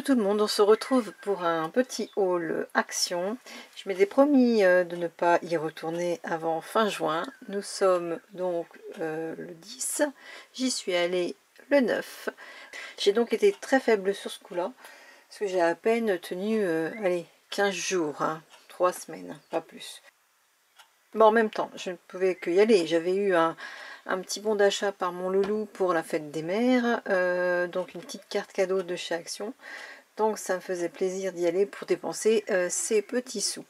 tout le monde, on se retrouve pour un petit haul action. Je m'étais promis de ne pas y retourner avant fin juin. Nous sommes donc le 10, j'y suis allée le 9. J'ai donc été très faible sur ce coup-là, parce que j'ai à peine tenu allez, 15 jours, 3 semaines, pas plus. Bon, en même temps, je ne pouvais que y aller. J'avais eu un petit bon d'achat par mon loulou pour la fête des mères, donc une petite carte cadeau de chez Action. Donc ça me faisait plaisir d'y aller pour dépenser ces petits sous.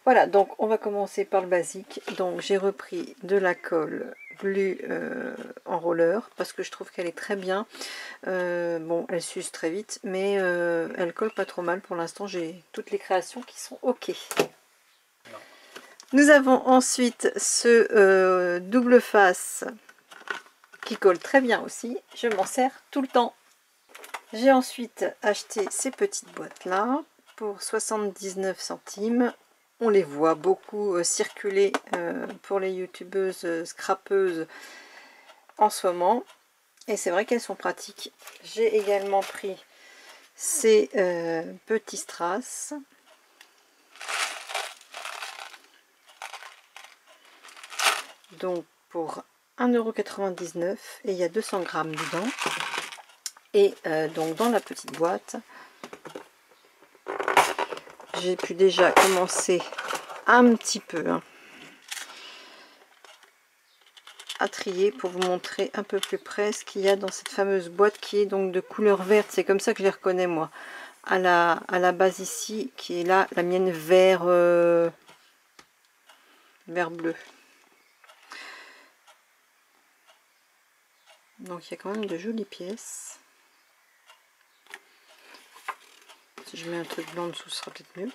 Voilà, donc on va commencer par le basique. Donc j'ai repris de la colle Glue en roller parce que je trouve qu'elle est très bien. Bon, elle s'use très vite, mais elle colle pas trop mal pour l'instant. J'ai toutes les créations qui sont ok. Nous avons ensuite ce double face qui colle très bien aussi. Je m'en sers tout le temps. J'ai ensuite acheté ces petites boîtes là pour 79 centimes. On les voit beaucoup circuler pour les youtubeuses scrapeuses en ce moment. Et c'est vrai qu'elles sont pratiques. J'ai également pris ces petits strass. Donc pour 1,99 € et il y a 200 grammes dedans. Et donc dans la petite boîte, j'ai pu déjà commencer un petit peu à trier pour vous montrer un peu plus près ce qu'il y a dans cette fameuse boîte qui est donc de couleur verte. C'est comme ça que je les reconnais moi. À la base ici, qui est là, la mienne vert, vert bleu. Donc il y a quand même de jolies pièces. Si je mets un truc blanc en dessous, ce sera peut-être mieux.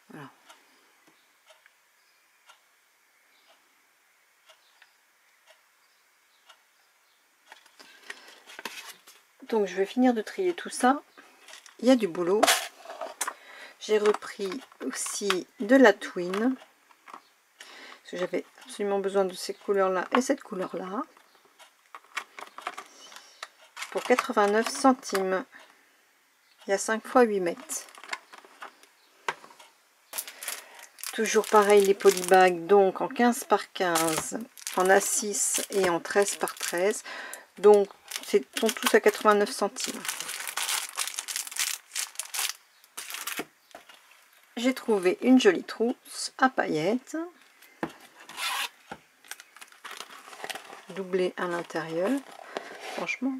Voilà. Donc je vais finir de trier tout ça. Il y a du boulot. J'ai repris aussi de la Twin. Parce que j'avais absolument besoin de ces couleurs-là et cette couleur-là. Pour 89 centimes. Il y a 5 x 8 mètres. Toujours pareil les polybags, donc en 15 par 15, en A6 et en 13 par 13. Donc sont tous à 89 centimes. J'ai trouvé une jolie trousse à paillettes. Doublée à l'intérieur. Franchement,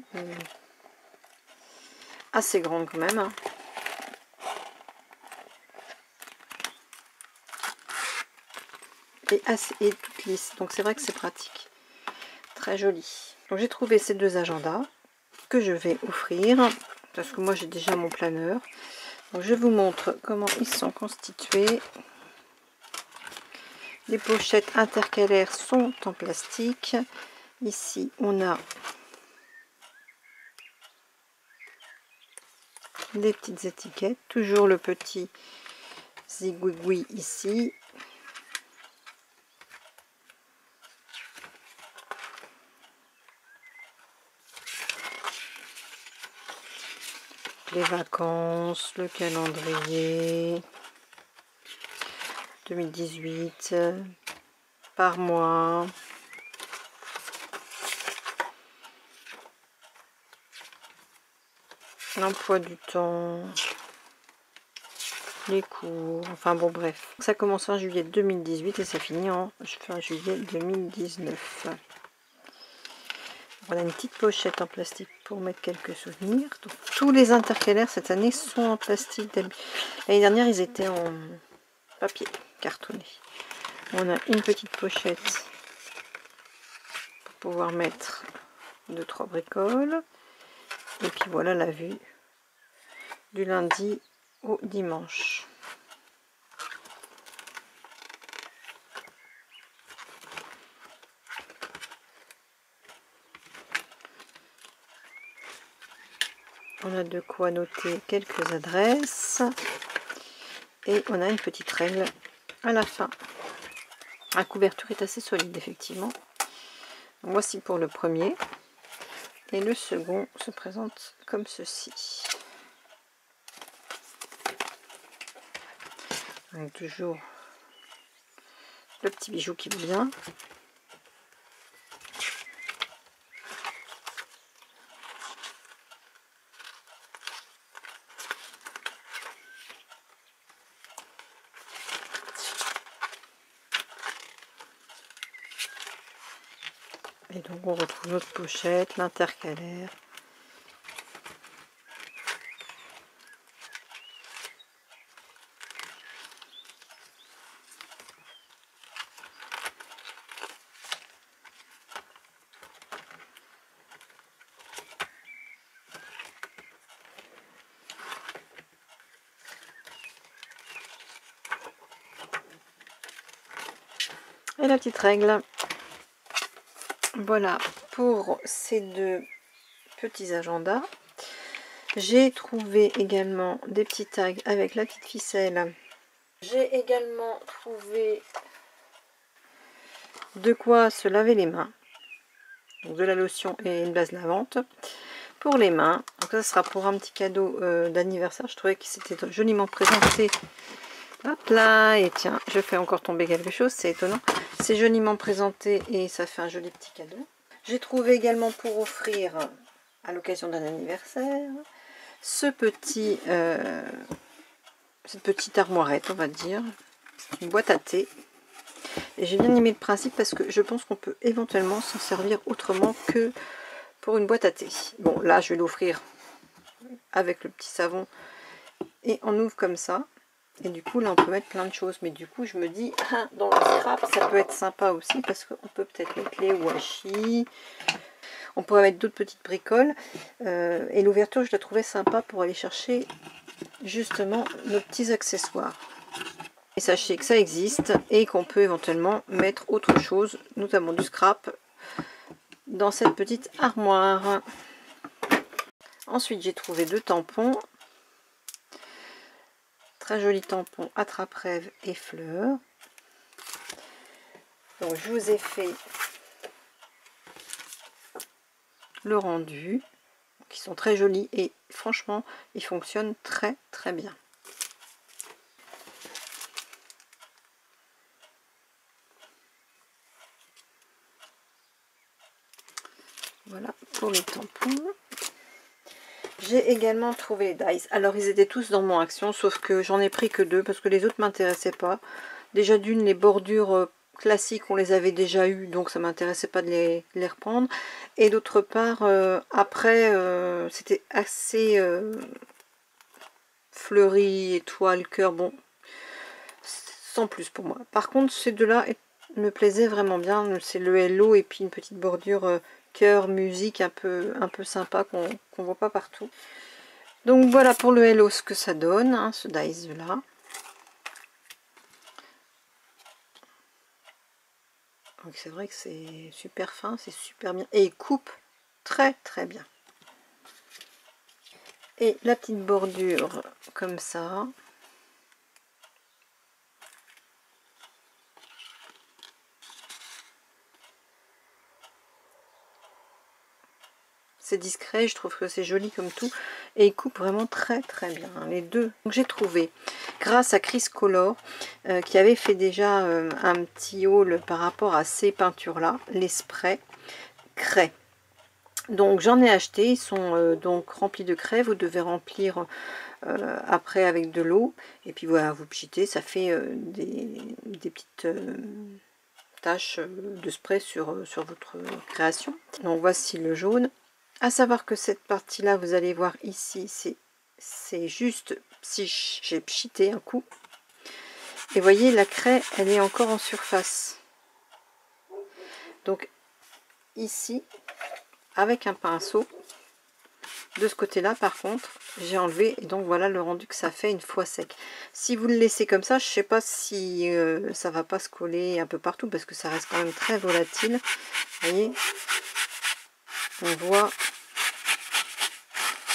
assez grande quand même. Et toute lisse, donc c'est vrai que c'est pratique, très joli. Donc j'ai trouvé ces deux agendas que je vais offrir parce que moi j'ai déjà mon planeur. Donc je vous montre comment ils sont constitués. Les pochettes intercalaires sont en plastique. Ici on a des petites étiquettes, toujours le petit zigouigoui ici. Les vacances, le calendrier 2018 par mois, l'emploi du temps, les cours, enfin bon bref. Ça commence en juillet 2018 et ça finit en fin juillet 2019. Voilà une petite pochette en plastique pour mettre quelques souvenirs. Donc, tous les intercalaires cette année sont en plastique. L'année dernière ils étaient en papier cartonné. On a une petite pochette pour pouvoir mettre 2-3 bricoles. Et puis voilà la vue du lundi au dimanche. On a de quoi noter quelques adresses et on a une petite règle à la fin. La couverture est assez solide effectivement. Voici pour le premier et le second se présente comme ceci. Donc toujours le petit bijou qui va bien. Et donc on retrouve notre pochette, l'intercalaire. Et la petite règle. Voilà pour ces deux petits agendas. J'ai trouvé également des petits tags avec la petite ficelle. J'ai également trouvé de quoi se laver les mains. Donc de la lotion et une base lavante pour les mains. Donc ça sera pour un petit cadeau d'anniversaire. Je trouvais que c'était joliment présenté. Hop là, et tiens, je fais encore tomber quelque chose, c'est étonnant. C'est joliment présenté et ça fait un joli petit cadeau. J'ai trouvé également pour offrir à l'occasion d'un anniversaire cette petite armoirette, on va dire, une boîte à thé. Et j'ai bien aimé le principe parce que je pense qu'on peut éventuellement s'en servir autrement que pour une boîte à thé. Bon, là, je vais l'offrir avec le petit savon et on ouvre comme ça. Et du coup, là, on peut mettre plein de choses. Mais du coup, je me dis, dans le scrap, ça peut être sympa aussi parce qu'on peut peut-être mettre les washi. On pourrait mettre d'autres petites bricoles. Et l'ouverture, je la trouvais sympa pour aller chercher justement nos petits accessoires. Et sachez que ça existe et qu'on peut éventuellement mettre autre chose, notamment du scrap, dans cette petite armoire. Ensuite, j'ai trouvé deux tampons. Très joli tampon attrape-rêve et fleurs. Donc je vous ai fait le rendu, qui sont très jolis et franchement ils fonctionnent très très bien. Voilà pour les tampons. J'ai également trouvé les dies. Alors ils étaient tous dans mon action, sauf que j'en ai pris que deux parce que les autres m'intéressaient pas. Déjà d'une, les bordures classiques on les avait déjà eu, donc ça m'intéressait pas de les reprendre. Et d'autre part, après c'était assez fleuri, étoile, cœur, bon, sans plus pour moi. Par contre ces deux-là me plaisaient vraiment bien. C'est le hello et puis une petite bordure cœur, musique un peu sympa qu'on voit pas partout. Donc voilà pour le hello ce que ça donne, hein, ce dies là. Donc c'est vrai que c'est super fin, c'est super bien et il coupe très très bien. Et la petite bordure comme ça. C'est discret, je trouve que c'est joli comme tout et il coupe vraiment très très bien, hein, les deux. Donc j'ai trouvé grâce à Chris Color qui avait fait déjà un petit haul par rapport à ces peintures là, les sprays craie. Donc j'en ai acheté, ils sont donc remplis de craie, vous devez remplir après avec de l'eau et puis voilà, vous pchitez, ça fait des petites taches de spray sur votre création. Donc voici le jaune. À savoir que cette partie là, vous allez voir ici, c'est juste si j'ai pchité un coup. Et voyez, la craie, elle est encore en surface. Donc ici, avec un pinceau, de ce côté là par contre, j'ai enlevé. Et donc voilà le rendu que ça fait une fois sec. Si vous le laissez comme ça, je sais pas si ça va pas se coller un peu partout, parce que ça reste quand même très volatile. Vous voyez, on voit.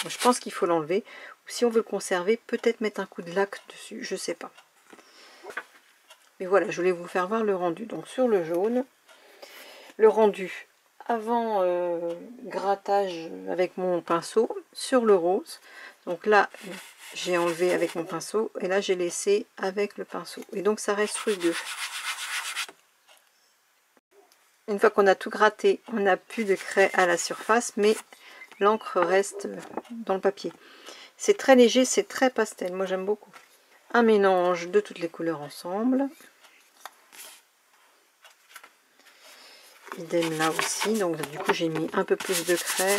Je pense qu'il faut l'enlever. Ou si on veut le conserver, peut-être mettre un coup de lac dessus, je sais pas. Mais voilà, je voulais vous faire voir le rendu. Donc sur le jaune, le rendu avant grattage avec mon pinceau. Sur le rose, donc là, j'ai enlevé avec mon pinceau et là j'ai laissé avec le pinceau et donc ça reste rugueux. Une fois qu'on a tout gratté, on n'a plus de craie à la surface, mais l'encre reste dans le papier. C'est très léger, c'est très pastel, moi j'aime beaucoup. Un mélange de toutes les couleurs ensemble. Idem là aussi, donc du coup j'ai mis un peu plus de craie,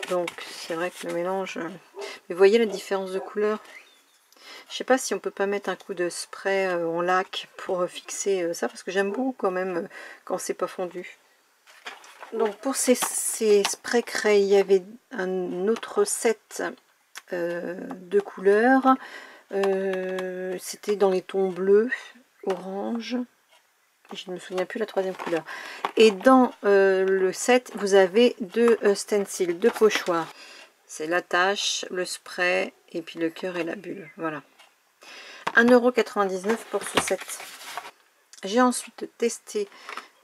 donc c'est vrai que le mélange... Mais vous voyez la différence de couleur? Je sais pas si on peut pas mettre un coup de spray en lac pour fixer ça, parce que j'aime beaucoup quand même quand c'est pas fondu. Donc pour ces sprays craie, il y avait un autre set de couleurs. C'était dans les tons bleus, orange. Je ne me souviens plus la troisième couleur. Et dans le set, vous avez deux stencils, deux pochoirs. C'est la tache, le spray et puis le cœur et la bulle. Voilà. 1,99 € pour ce set. J'ai ensuite testé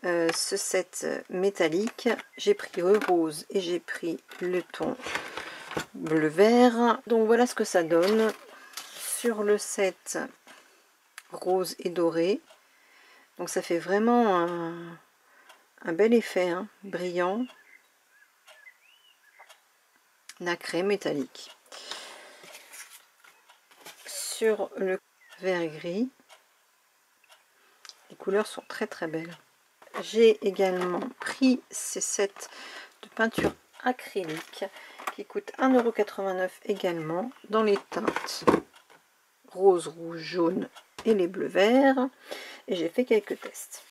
ce set métallique. J'ai pris le rose et j'ai pris le ton bleu vert. Donc voilà ce que ça donne sur le set rose et doré. Donc ça fait vraiment un bel effet, hein, brillant, nacré métallique. Sur le vert et gris, les couleurs sont très très belles. J'ai également pris ces sets de peinture acrylique qui coûtent 1,89 € également, dans les teintes rose, rouge, jaune et les bleus verts. Et j'ai fait quelques tests.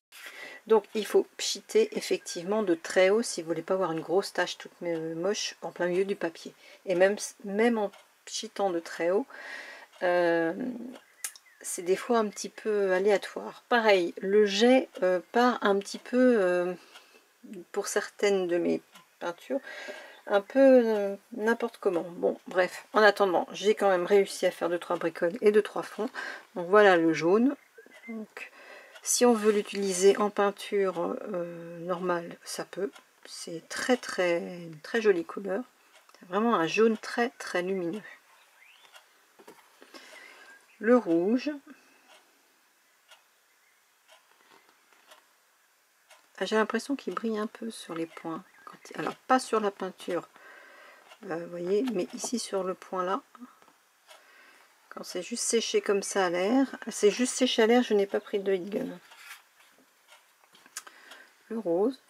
Donc il faut pchiter effectivement de très haut si vous voulez pas avoir une grosse tache toute moche en plein milieu du papier. Et même en pchitant de très haut, c'est des fois un petit peu aléatoire. Pareil, le jet part un petit peu, pour certaines de mes peintures, un peu n'importe comment. Bon, bref, en attendant, j'ai quand même réussi à faire 2-3 bricoles et 2-3 fonds. Donc voilà le jaune. Donc, si on veut l'utiliser en peinture normale, ça peut. C'est très jolie couleur. C'est vraiment un jaune très très lumineux. Le rouge. J'ai l'impression qu'il brille un peu sur les points. Alors pas sur la peinture, vous voyez, mais ici sur le point là. Quand c'est juste séché comme ça à l'air. C'est juste séché à l'air, je n'ai pas pris de heat gun. Le rose.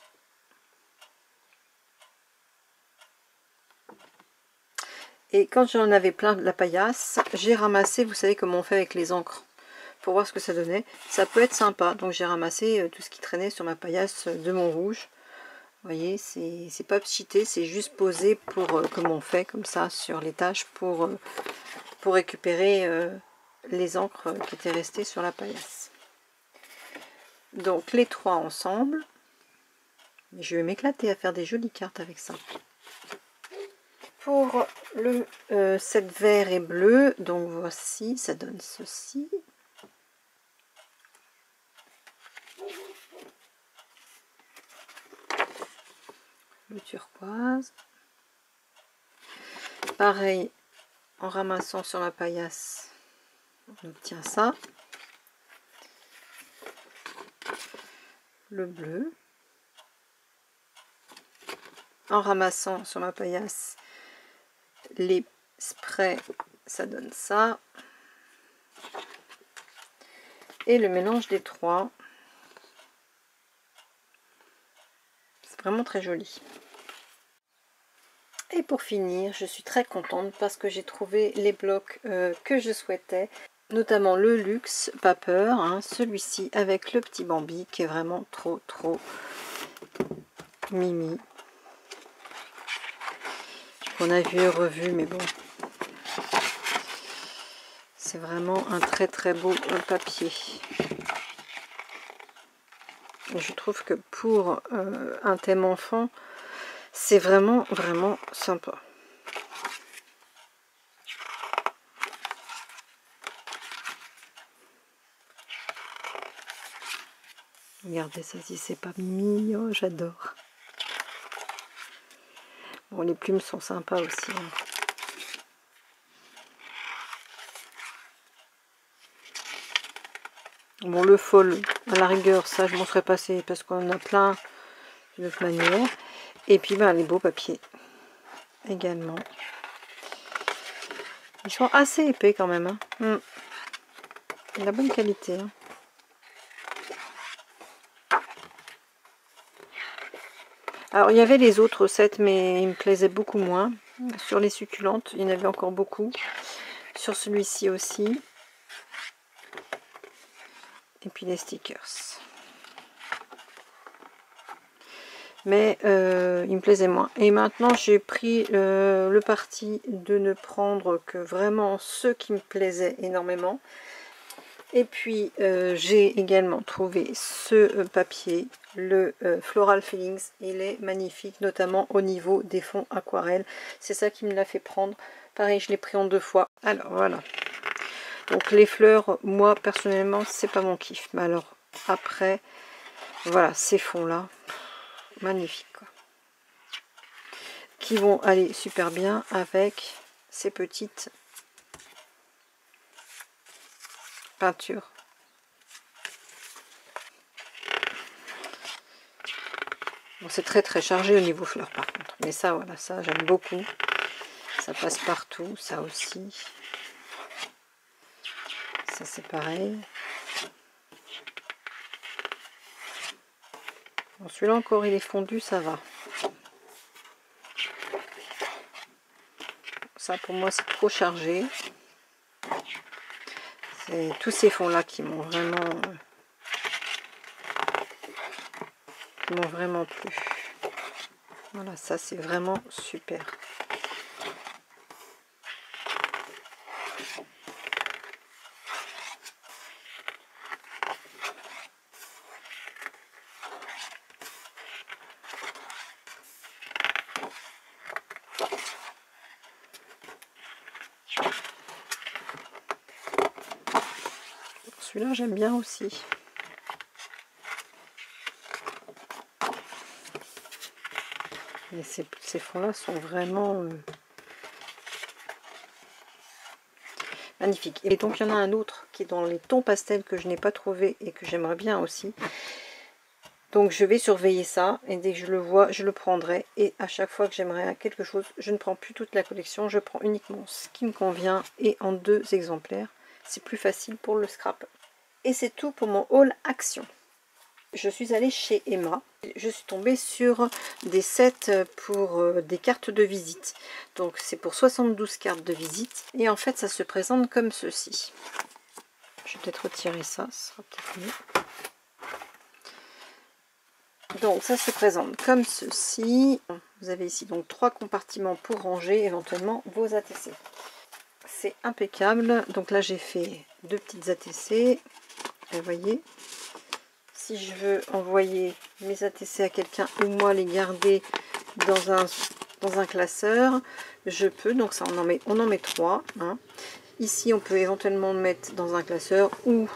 Et quand j'en avais plein de la paillasse, j'ai ramassé, vous savez comment on fait avec les encres, pour voir ce que ça donnait. Ça peut être sympa, donc j'ai ramassé tout ce qui traînait sur ma paillasse de mon rouge. Vous voyez, c'est pas pchité, c'est juste posé pour, comme on fait, comme ça, sur les taches, pour récupérer les encres qui étaient restées sur la paillasse. Donc les trois ensemble. Je vais m'éclater à faire des jolies cartes avec ça. Pour le set vert et bleu, donc voici, ça donne ceci. Le turquoise. Pareil, en ramassant sur ma paillasse, on obtient ça. Le bleu. En ramassant sur ma paillasse les sprays, ça donne ça. Et le mélange des trois, c'est vraiment très joli. Et pour finir, je suis très contente parce que j'ai trouvé les blocs que je souhaitais, notamment le Luxe Paper, hein, celui-ci avec le petit Bambi qui est vraiment trop mimi. On a vu et revu, mais bon, c'est vraiment un très beau papier. Et je trouve que pour un thème enfant, c'est vraiment sympa. Regardez ça, si c'est pas mimi, oh, j'adore. Bon, les plumes sont sympas aussi, hein. Bon, le fol, à la rigueur, ça je m'en serais passé parce qu'on en a plein de toute manière. Et puis ben, les beaux papiers également. Ils sont assez épais quand même. Hein. De la bonne qualité. Hein. Alors il y avait les autres recettes, mais ils me plaisaient beaucoup moins. Sur les succulentes, il y en avait encore beaucoup. Sur celui-ci aussi. Et puis les stickers. Mais il me plaisait moins. Et maintenant j'ai pris le parti de ne prendre que vraiment ceux qui me plaisaient énormément. Et puis j'ai également trouvé ce papier, le Floral Feelings. Il est magnifique, notamment au niveau des fonds aquarelles. C'est ça qui me l'a fait prendre. Pareil, je l'ai pris en 2 fois. Alors voilà. Donc les fleurs, moi personnellement, c'est pas mon kiff. Mais alors après, voilà, ces fonds là, magnifiques quoi. Qui vont aller super bien avec ces petites peintures. Bon, c'est très chargé au niveau fleurs par contre, mais ça voilà, ça j'aime beaucoup, ça passe partout. Ça aussi, ça c'est pareil. Bon, celui-là encore il est fondu, ça va. Ça pour moi c'est trop chargé. C'est tous ces fonds là qui m'ont vraiment plu. Voilà, ça c'est vraiment super. Celui-là j'aime bien aussi. Et ces fonds-là sont vraiment magnifiques. Et donc il y en a un autre qui est dans les tons pastels que je n'ai pas trouvé et que j'aimerais bien aussi. Donc je vais surveiller ça et dès que je le vois, je le prendrai. Et à chaque fois que j'aimerais quelque chose, je ne prends plus toute la collection, je prends uniquement ce qui me convient et en 2 exemplaires. C'est plus facile pour le scrap. Et c'est tout pour mon haul action. Je suis allée chez Emma. Je suis tombée sur des sets pour des cartes de visite. Donc c'est pour 72 cartes de visite. Et en fait ça se présente comme ceci. Je vais peut-être retirer ça, ce sera peut-être mieux. Donc ça se présente comme ceci. Vous avez ici donc 3 compartiments pour ranger éventuellement vos ATC. C'est impeccable. Donc là j'ai fait 2 petites ATC. Vous voyez, si je veux envoyer mes ATC à quelqu'un ou moi les garder dans un classeur, je peux. Donc ça on en met 3. Hein. Ici on peut éventuellement mettre dans un classeur ou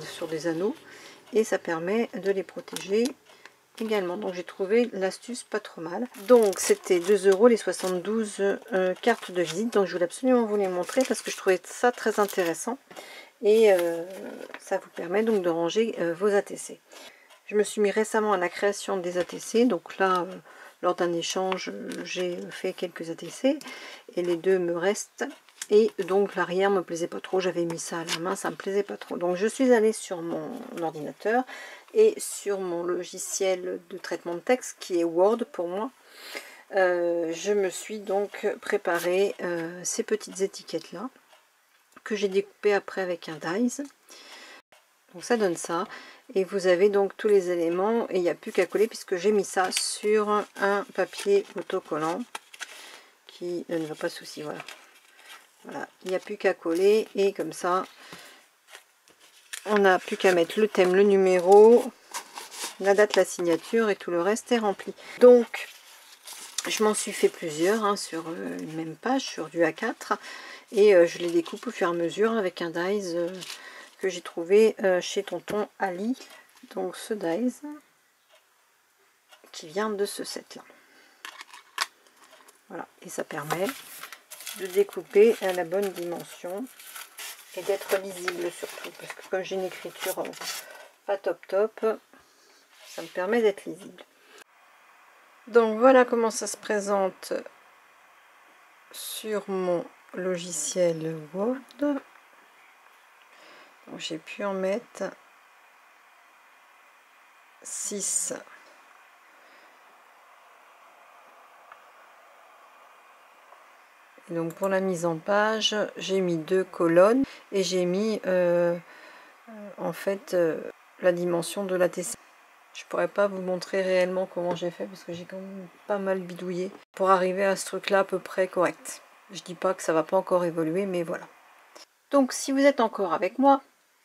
sur des anneaux. Et ça permet de les protéger également. Donc j'ai trouvé l'astuce pas trop mal. Donc c'était 2 € les 72 cartes de visite. Donc je voulais absolument vous les montrer parce que je trouvais ça très intéressant. Et ça vous permet donc de ranger vos ATC. Je me suis mis récemment à la création des ATC. Donc là, lors d'un échange, j'ai fait quelques ATC. Et les 2 me restent. Et donc l'arrière me plaisait pas trop, j'avais mis ça à la main, ça me plaisait pas trop. Donc je suis allée sur mon ordinateur et sur mon logiciel de traitement de texte qui est Word pour moi. Je me suis donc préparé ces petites étiquettes là que j'ai découpées après avec un dies. Donc ça donne ça. Et vous avez donc tous les éléments et il n'y a plus qu'à coller puisque j'ai mis ça sur un papier autocollant qui ne va pas de souci, voilà. Voilà, il n'y a plus qu'à coller et comme ça, on n'a plus qu'à mettre le thème, le numéro, la date, la signature et tout le reste est rempli. Donc, je m'en suis fait plusieurs hein, sur une même page, sur du A4 et je les découpe au fur et à mesure avec un dies que j'ai trouvé chez Tonton Ali. Donc ce dies qui vient de ce set là. Voilà, et ça permet de découper à la bonne dimension. et d'être lisible surtout, parce que comme j'ai une écriture pas top, ça me permet d'être lisible. Donc voilà comment ça se présente sur mon logiciel Word. J'ai pu en mettre 6. Et donc pour la mise en page, j'ai mis 2 colonnes et j'ai mis en fait la dimension de la TC. Je pourrais pas vous montrer réellement comment j'ai fait parce que j'ai quand même pas mal bidouillé pour arriver à ce truc là à peu près correct. Je dis pas que ça va pas encore évoluer, mais voilà. Donc si vous êtes encore avec moi,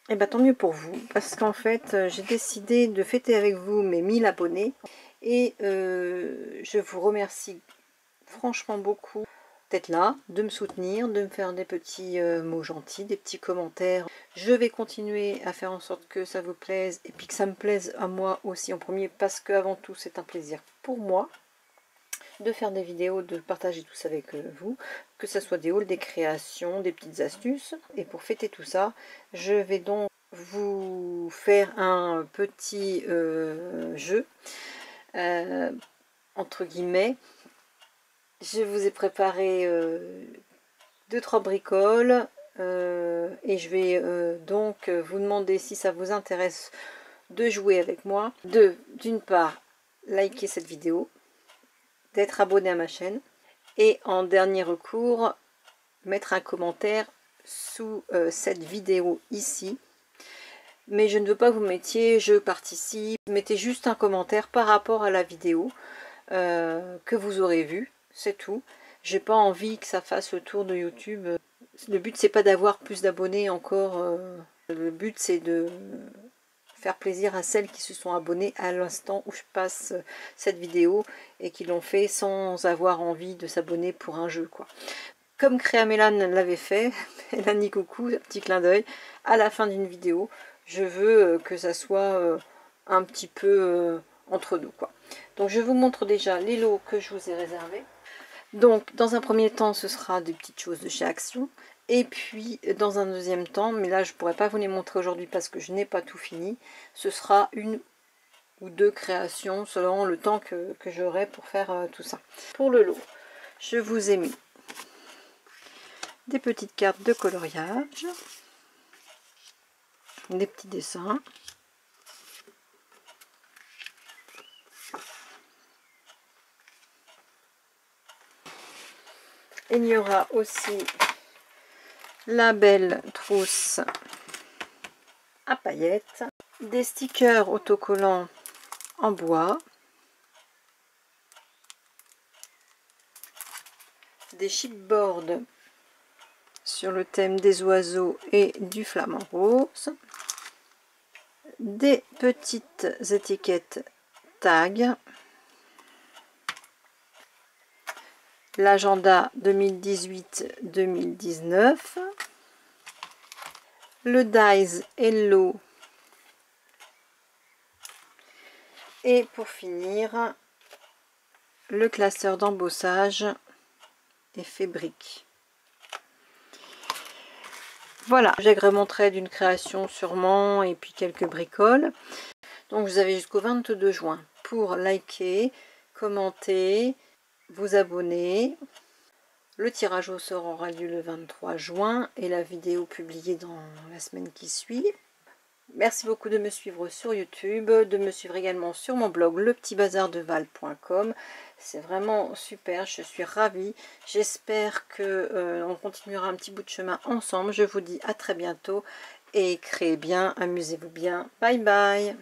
et ben tant mieux pour vous, parce qu'en fait j'ai décidé de fêter avec vous mes 1000 abonnés et je vous remercie franchement beaucoup d'être là, de me soutenir, de me faire des petits mots gentils, des petits commentaires. Je vais continuer à faire en sorte que ça vous plaise et puis que ça me plaise à moi aussi en premier, parce que avant tout c'est un plaisir pour moi de faire des vidéos, de partager tout ça avec vous, que ce soit des hauls, des créations, des petites astuces. Et pour fêter tout ça, je vais donc vous faire un petit jeu, entre guillemets. Je vous ai préparé 2-3 bricoles et je vais donc vous demander si ça vous intéresse de jouer avec moi. D'une part, liker cette vidéo, d'être abonné à ma chaîne et en dernier recours, mettre un commentaire sous cette vidéo ici. Mais je ne veux pas que vous mettiez je participe, mettez juste un commentaire par rapport à la vidéo que vous aurez vue, c'est tout. J'ai pas envie que ça fasse le tour de YouTube. Le but c'est pas d'avoir plus d'abonnés encore, le but c'est de faire plaisir à celles qui se sont abonnées à l'instant où je passe cette vidéo et qui l'ont fait sans avoir envie de s'abonner pour un jeu, quoi. Comme Créamélan l'avait fait, Mélanie coucou, un petit clin d'œil, à la fin d'une vidéo, je veux que ça soit un petit peu entre nous, quoi. Donc je vous montre déjà les lots que je vous ai réservés. Donc dans un premier temps, ce sera des petites choses de chez Action. Et puis dans un deuxième temps, mais là je ne pourrais pas vous les montrer aujourd'hui parce que je n'ai pas tout fini, ce sera 1 ou 2 créations selon le temps que j'aurai pour faire tout ça. Pour le lot, je vous ai mis des petites cartes de coloriage, des petits dessins, il y aura aussi la belle trousse à paillettes, des stickers autocollants en bois, des chipboards sur le thème des oiseaux et du flamant rose, des petites étiquettes tag, l'agenda 2018-2019, le Dies Hello et pour finir le classeur d'embossage effet brique. Voilà, j'agrémenterai d'une création sûrement et puis quelques bricoles. Donc vous avez jusqu'au 22 juin pour liker, commenter, vous abonner. Le tirage au sort aura lieu le 23 juin et la vidéo publiée dans la semaine qui suit. Merci beaucoup de me suivre sur YouTube, de me suivre également sur mon blog lepetitbazardeval.com. C'est vraiment super, je suis ravie. J'espère que on continuera un petit bout de chemin ensemble. Je vous dis à très bientôt et créez bien, amusez-vous bien. Bye bye.